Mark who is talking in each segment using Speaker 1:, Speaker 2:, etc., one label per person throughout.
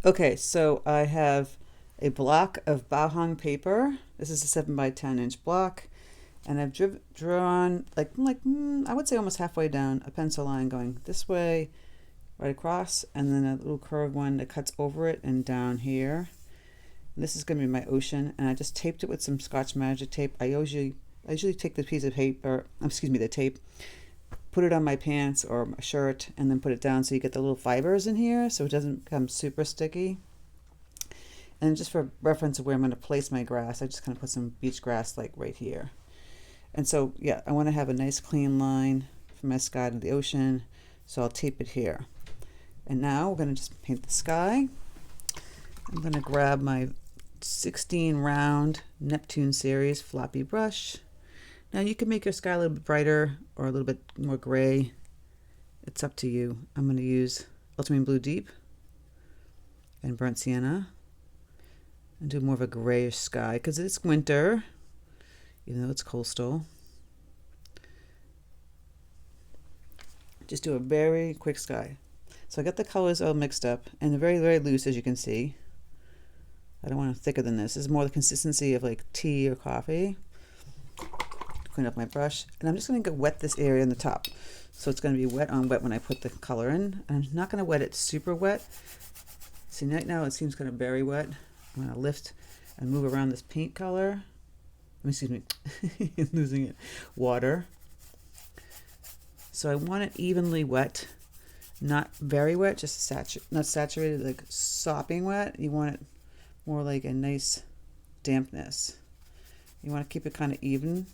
Speaker 1: Okay, so I have a block of BOahong paper. This is a 7 by 10-inch block, and I've drawn I would say almost halfway down a pencil line going this way, right across, and then a little curved one that cuts over it and down here. And this is going to be my ocean, and I just taped it with some Scotch Magic tape. I usually take the piece of paper, excuse me, the tape, put it on my pants or my shirt, and then put it down so you get the little fibers in here so it doesn't become super sticky. And just for reference of where I'm going to place my grass, I just kind of put some beach grass like right here. And so, yeah, I want to have a nice clean line from my sky to the ocean, so I'll tape it here. And now we're going to just paint the sky. I'm going to grab my 16 round Neptune series floppy brush. Now you can make your sky a little bit brighter or a little bit more gray. It's up to you. I'm going to use ultramarine blue deep and burnt sienna and do more of a grayish sky because it's winter, even though it's coastal. Just do a very quick sky. So I got the colors all mixed up and they're very, very loose, as you can see. I don't want it thicker than this. This is more the consistency of like tea or coffee. Clean up my brush, and I'm just going to wet this area in the top. So it's going to be wet on wet when I put the color in. I'm not going to wet it super wet. See, right now it seems kind of very wet. I'm going to lift and move around this paint color. Excuse me, losing it. Water. So I want it evenly wet, not very wet, just not saturated, like sopping wet. You want it more like a nice dampness. You want to keep it kind of even.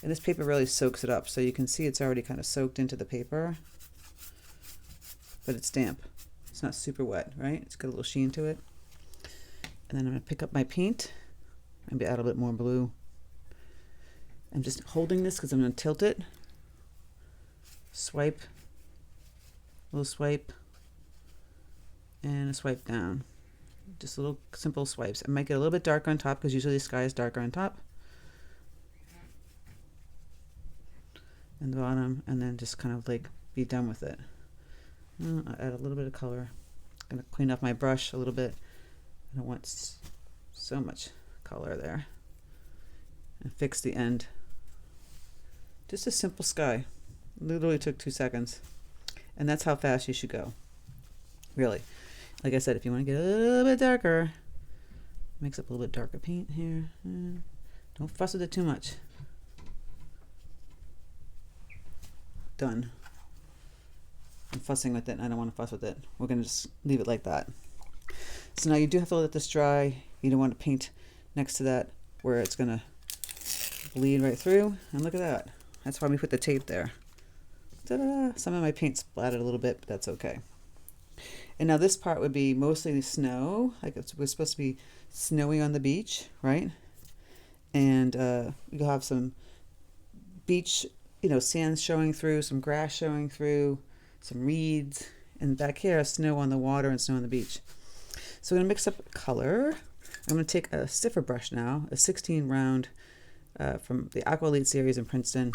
Speaker 1: And this paper really soaks it up, so you can see it's already kind of soaked into the paper, but it's damp. It's not super wet, right? It's got a little sheen to it. And then I'm going to pick up my paint, maybe add a bit more blue. I'm just holding this because I'm going to tilt it. Swipe, a little swipe, and a swipe down. Just little simple swipes. I might get a little bit darker on top because usually the sky is darker on top. And the bottom, and then just kind of like be done with it. I'll add a little bit of color. I'm going to clean up my brush a little bit. I don't want so much color there. And fix the end. Just a simple sky. Literally took 2 seconds. And that's how fast you should go. Really. Like I said, if you want to get a little bit darker, mix up a little bit darker paint here. Don't fuss with it too much. Done. I'm fussing with it. I don't want to fuss with it. We're going to just leave it like that. So now you do have to let this dry. You don't want to paint next to that where it's going to bleed right through. And look at that. That's why we put the tape there. Ta-da! Some of my paint splattered a little bit, but that's okay. And now this part would be mostly snow. Like we're supposed to be snowy on the beach, right? And you'll have some beach, sand showing through, some grass showing through, some reeds, and back here, snow on the water and snow on the beach. So I'm going to mix up color. I'm going to take a stiffer brush now, a 16 round from the Aqua Elite series in Princeton,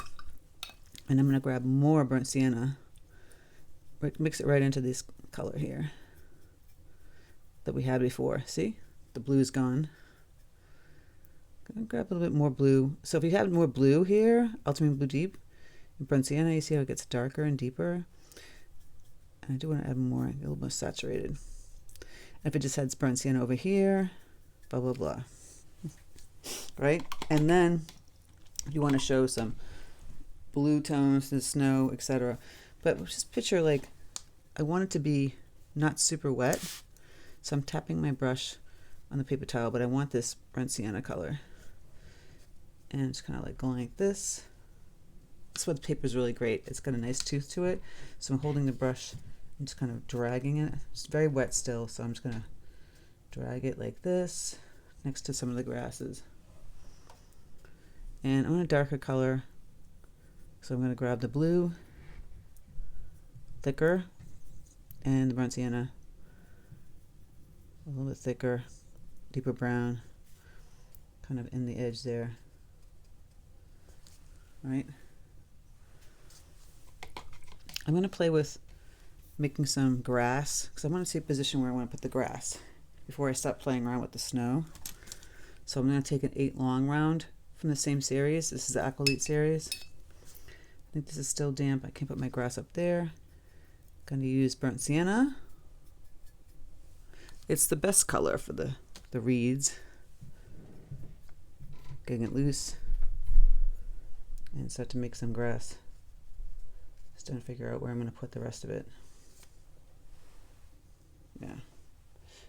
Speaker 1: and I'm going to grab more burnt sienna, mix it right into this color here that we had before. See? The blue's gone. I'm going to grab a little bit more blue. So if you have more blue here, ultramarine blue deep, in burnt sienna, you see how it gets darker and deeper. And I do want to add more, a little more saturated. And if it just had burnt sienna over here, blah, blah, blah. Right? And then you want to show some blue tones, the snow, etc. But just picture like, I want it to be not super wet. So I'm tapping my brush on the paper towel, but I want this burnt sienna color. And just kind of like going like this. That's why the paper is really great. It's got a nice tooth to it. So I'm holding the brush and just kind of dragging it. It's very wet still, so I'm just going to drag it like this next to some of the grasses. And I want a darker color. So I'm going to grab the blue, thicker, and the burnt sienna, a little bit thicker, deeper brown, kind of in the edge there. Right? I'm going to play with making some grass because I want to see a position where I want to put the grass before I start playing around with the snow. So I'm going to take an 8 long round from the same series. This is the Aqua series. I think this is still damp. I can't put my grass up there. Going to use burnt sienna. It's the best color for the reeds. Getting it loose and start to make some grass. Just trying to figure out where I'm going to put the rest of it. Yeah.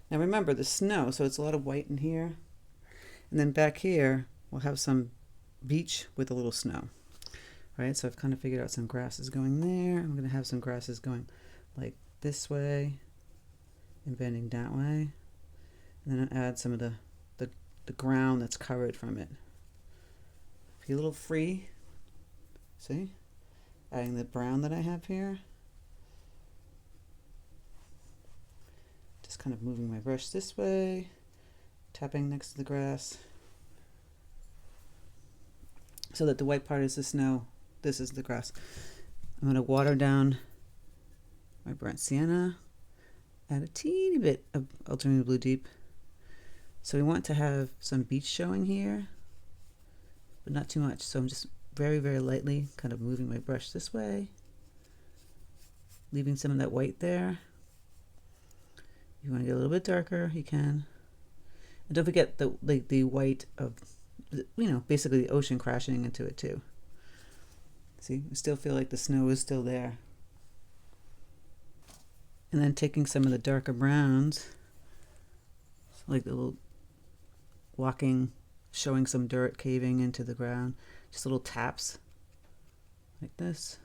Speaker 1: Now remember the snow, so it's a lot of white in here. And then back here, we'll have some beach with a little snow. Right, so I've kind of figured out some grasses going there. I'm going to have some grasses going like this way and bending that way. And then I'll add some of the ground that's covered from it. Be a little free. See? Adding the brown that I have here. Just kind of moving my brush this way, tapping next to the grass so that the white part is the snow, this is the grass. I'm going to water down my burnt sienna, add a teeny bit of ultramarine blue deep. So we want to have some beach showing here, but not too much. So I'm just very, very lightly kind of moving my brush this way, leaving some of that white there. If you want to get a little bit darker, you can. And don't forget the white of, basically the ocean crashing into it too. See, we still feel like the snow is still there. And then taking some of the darker browns, like the little walking, showing some dirt caving into the ground, just little taps like this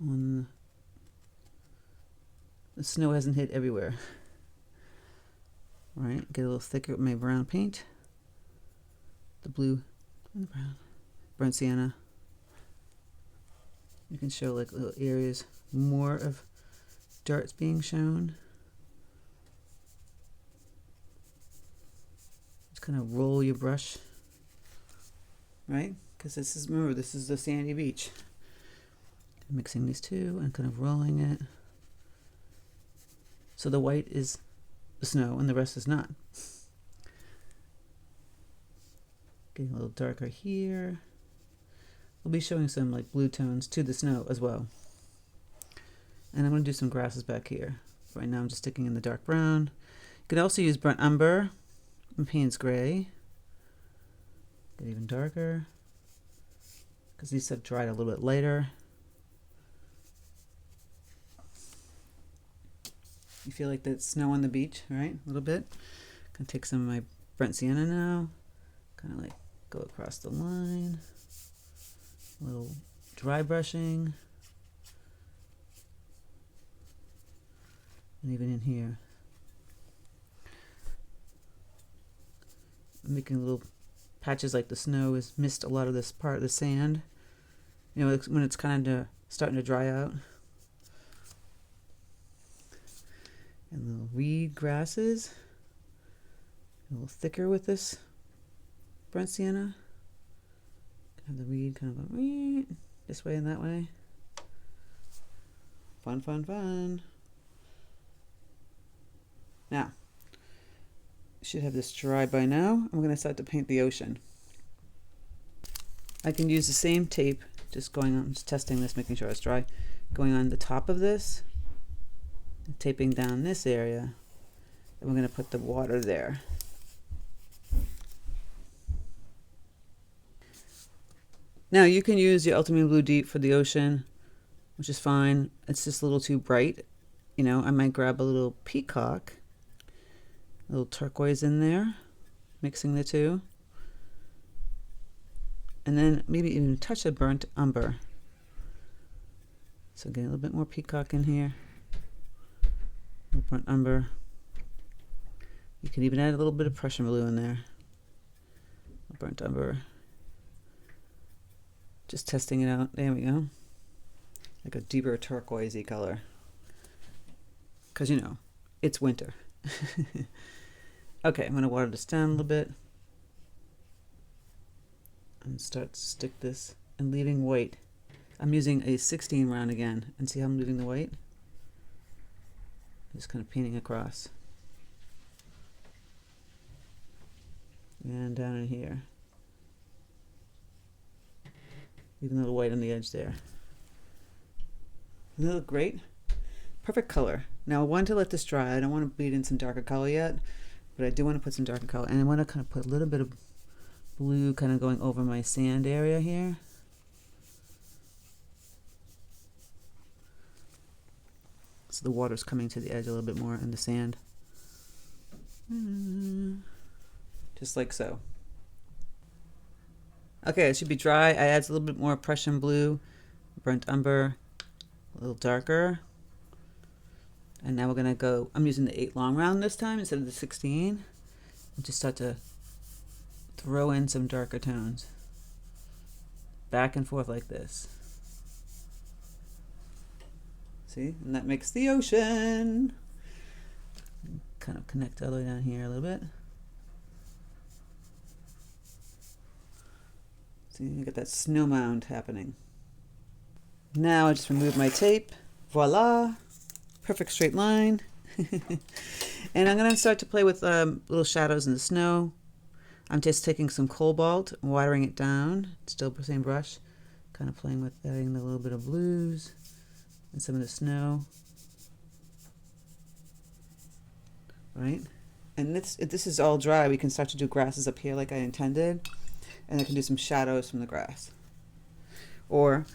Speaker 1: on the snow hasn't hit everywhere. All right, get a little thicker with my brown paint, the blue and the brown, burnt sienna. You can show like little areas more of darts being shown. Just kind of roll your brush, right? Because this is, remember, this is the sandy beach. Mixing these two and kind of rolling it. So the white is the snow and the rest is not. Getting a little darker here. We'll be showing some like blue tones to the snow as well. And I'm going to do some grasses back here. Right now I'm just sticking in the dark brown. You could also use burnt umber and Paynes gray. Get even darker because these have dried a little bit lighter. You feel like that snow on the beach, right? A little bit. Gonna take some of my burnt sienna now. Kind of like go across the line. A little dry brushing. And even in here. Making little patches like the snow has missed a lot of this part of the sand. You know, when it's kind of starting to dry out. And little reed grasses, a little thicker with this burnt sienna. Have the reed kind of go this way and that way. Fun, fun, fun. Now, you should have this dry by now. I'm going to start to paint the ocean. I can use the same tape, just going on, just testing this, making sure it's dry, going on the top of this. Taping down this area, and we're going to put the water there. Now you can use your ultramarine blue deep for the ocean, which is fine. It's just a little too bright. You know, I might grab a little peacock, a little turquoise in there, mixing the two, and then maybe even a touch of burnt umber. So get a little bit more peacock in here. Burnt umber. You can even add a little bit of Prussian blue in there. Burnt umber. Just testing it out. There we go. Like a deeper turquoisey color. Because, you know, it's winter. Okay, I'm going to water this down a little bit. And start to stick this and leaving white. I'm using a 16 round again, and see how I'm moving the white? Just kind of painting across. And down in here. Leaving a little white on the edge there. Doesn't it look great? Perfect color. Now I want to let this dry. I don't want to bleed in some darker color yet, but I do want to put some darker color. And I want to kind of put a little bit of blue kind of going over my sand area here. So the water's coming to the edge a little bit more in the sand. Just like so. Okay, it should be dry. I add a little bit more Prussian blue, burnt umber, a little darker. And now we're gonna go, I'm using the 8 long round this time instead of the 16. And just start to throw in some darker tones. Back and forth like this. See, and that makes the ocean. Kind of connect all the way down here a little bit. See, you get that snow mound happening. Now I just remove my tape. Voila, perfect straight line. And I'm gonna start to play with little shadows in the snow. I'm just taking some cobalt, watering it down, still the same brush, kind of playing with adding a little bit of blues and some of the snow. Right? And this, if this is all dry, we can start to do grasses up here like I intended, and I can do some shadows from the grass. Or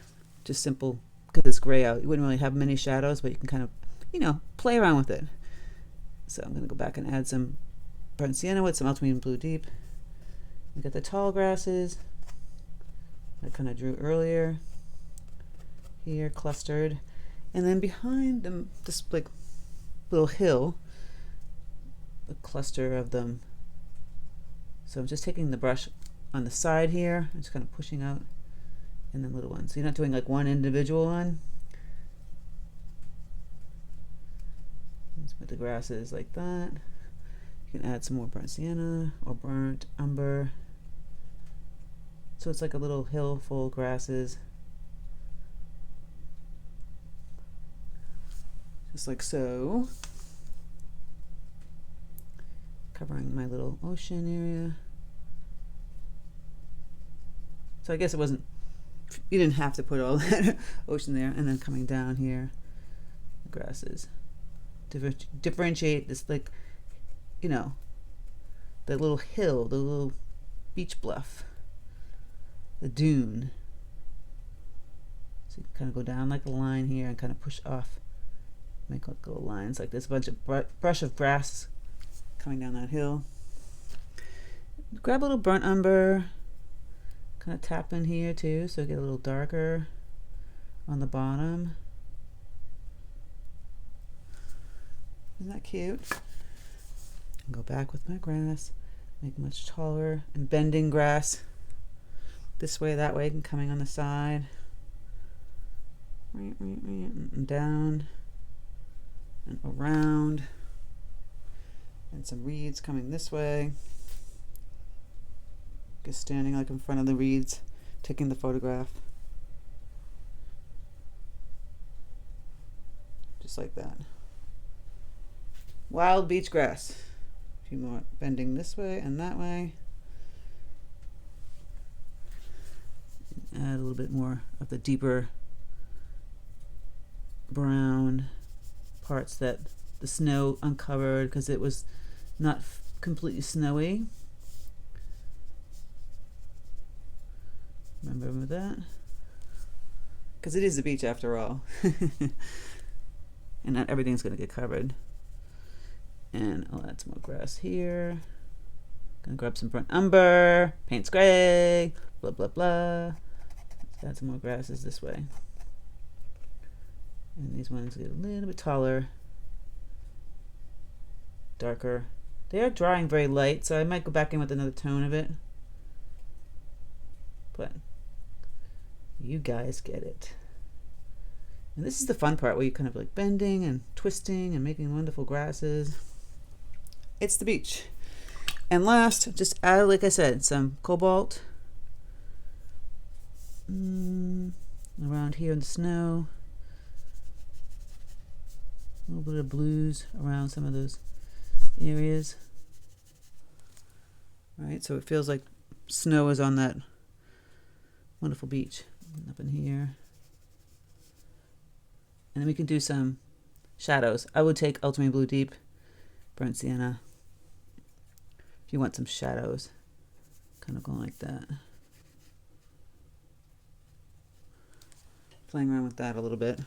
Speaker 1: just simple, get this gray out. You wouldn't really have many shadows, but you can kind of, you know, play around with it. So I'm gonna go back and add some burnt sienna with some ultramarine blue deep. We got the tall grasses I kind of drew earlier here, clustered. And then behind them, this like little hill, a cluster of them. So I'm just taking the brush on the side here, and just kind of pushing out, and then little ones. So you're not doing like one individual one. Just put the grasses like that. You can add some more burnt sienna or burnt umber. So it's like a little hill full of grasses. Just like so. Covering my little ocean area. So I guess it wasn't, you didn't have to put all that ocean there. And then coming down here, the grasses. Differentiate this, like, you know, the little hill, the little beach bluff, the dune. So you kind of go down like a line here and kind of push off. Make like little lines like this. A bunch of brush of grass coming down that hill. Grab a little burnt umber. Kind of tap in here too, so get a little darker on the bottom. Isn't that cute? Go back with my grass, make much taller and bending grass this way, that way, and coming on the side, and down and around, and some reeds coming this way. Just standing like in front of the reeds, taking the photograph. Just like that. Wild beach grass. A few more bending this way and that way. Add a little bit more of the deeper brown parts that the snow uncovered because it was not completely snowy. Remember that? Because it is the beach after all. And not everything's going to get covered. And I'll add some more grass here. Gonna grab some burnt umber, paints gray, blah blah blah. Let's add some more grasses this way. And these ones get a little bit taller, darker. They are drying very light, so I might go back in with another tone of it. But you guys get it. And this is the fun part where you're kind of like bending and twisting and making wonderful grasses. It's the beach. And last, just add, like I said, some cobalt. around here in the snow. A little bit of blues around some of those areas. All right, so it feels like snow is on that wonderful beach. Up in here. And then we can do some shadows. I would take ultramarine blue deep, burnt sienna, if you want some shadows. Kind of going like that. Playing around with that a little bit.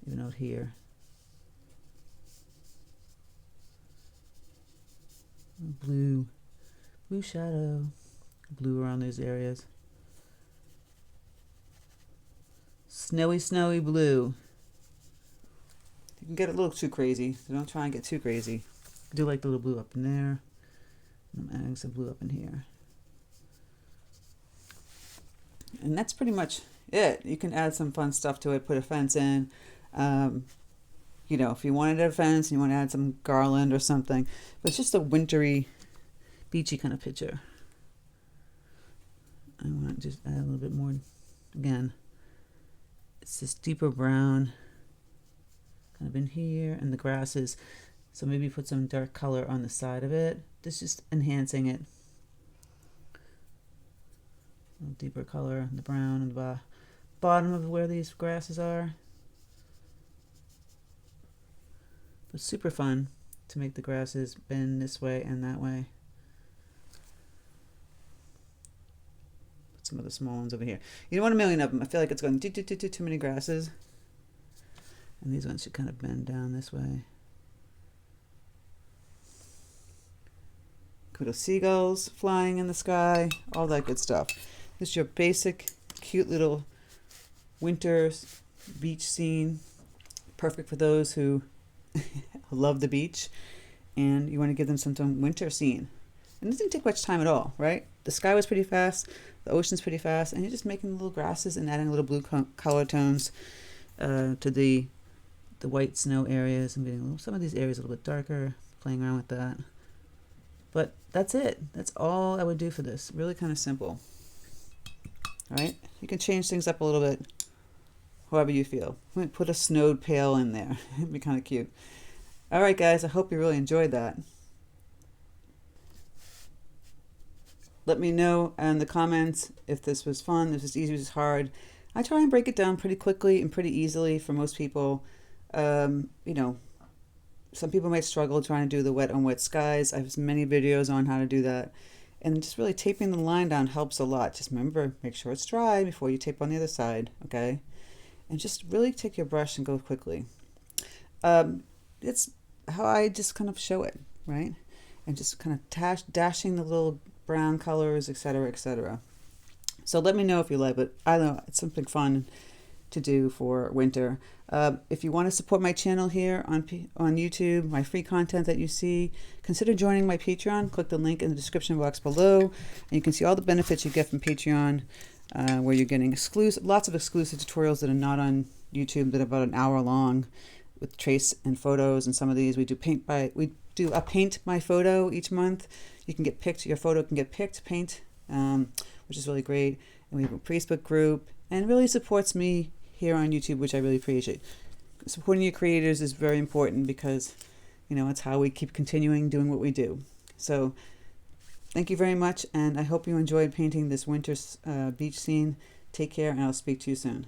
Speaker 1: Even out here. Blue shadow, blue around those areas. Snowy blue. You can get a little too crazy, so don't try and get too crazy. I do like the little blue up in there. I'm adding some blue up in here. And that's pretty much it. You can add some fun stuff to it, put a fence in. You know, if you wanted a fence and you want to add some garland or something. But it's just a wintry, beachy kind of picture. I want to just add a little bit more, again. It's this deeper brown, kind of in here, and the grasses. So maybe put some dark color on the side of it. This is just enhancing it. A little deeper color on the brown and the bottom of where these grasses are. But super fun to make the grasses bend this way and that way. Put some of the small ones over here. You don't want a million of them. I feel like it's going too many grasses. And these ones should kind of bend down this way. Little seagulls flying in the sky, all that good stuff. This is your basic, cute little winter beach scene. Perfect for those who love the beach and you want to give them some winter scene. And it didn't take much time at all, right? The sky was pretty fast, the ocean's pretty fast, and you're just making little grasses and adding little blue color tones to the white snow areas and getting some of these areas a little bit darker, playing around with that. But that's it. That's all I would do for this. Really kind of simple. All right? You can change things up a little bit, however you feel. I'm going to put a snowed pail in there. It'd be kind of cute. All right, guys. I hope you really enjoyed that. Let me know in the comments if this was fun, if it's easy, if it's hard. I try and break it down pretty quickly and pretty easily for most people. You know, some people might struggle trying to do the wet on wet skies. I have many videos on how to do that. And just really taping the line down helps a lot. Just remember, make sure it's dry before you tape on the other side, okay? And just really take your brush and go quickly. It's how I just kind of show it, right? And just kind of dashing the little brown colors, etc., etc. So let me know if you like it. I know it's something fun to do for winter. If you want to support my channel here on YouTube, my free content that you see, consider joining my Patreon. Click the link in the description box below, and you can see all the benefits you get from Patreon, where you're getting lots of exclusive tutorials that are not on YouTube that are about an hour long, with trace and photos. And some of these we do a paint my photo each month. You can get picked. Your photo can get picked, paint, which is really great. And we have a Facebook group, and it really supports me here on YouTube, which I really appreciate. Supporting your creators is very important because, you know, it's how we keep continuing doing what we do. So thank you very much, and I hope you enjoyed painting this winter beach scene. Take care, and I'll speak to you soon.